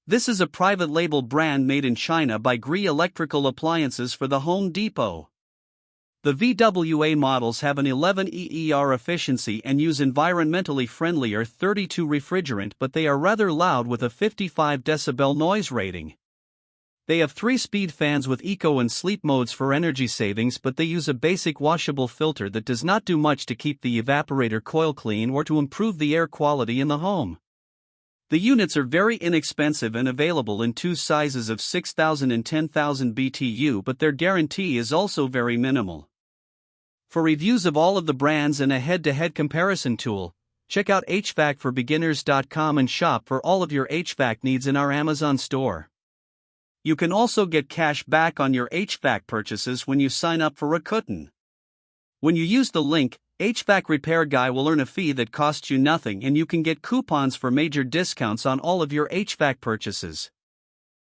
This is a private label brand made in China by GRE Electrical Appliances for the Home Depot. The VWA models have an 11 EER efficiency and use environmentally friendlier 32 refrigerant, but they are rather loud with a 55 decibel noise rating. They have 3-speed fans with eco and sleep modes for energy savings, but they use a basic washable filter that does not do much to keep the evaporator coil clean or to improve the air quality in the home. The units are very inexpensive and available in 2 sizes of 6,000 and 10,000 BTU, but their guarantee is also very minimal. For reviews of all of the brands and a head-to-head comparison tool, check out HvacRepairGuy.com and shop for all of your HVAC needs in our Amazon store. You can also get cash back on your HVAC purchases when you sign up for Rakuten. When you use the link, HVAC Repair Guy will earn a fee that costs you nothing, and you can get coupons for major discounts on all of your HVAC purchases.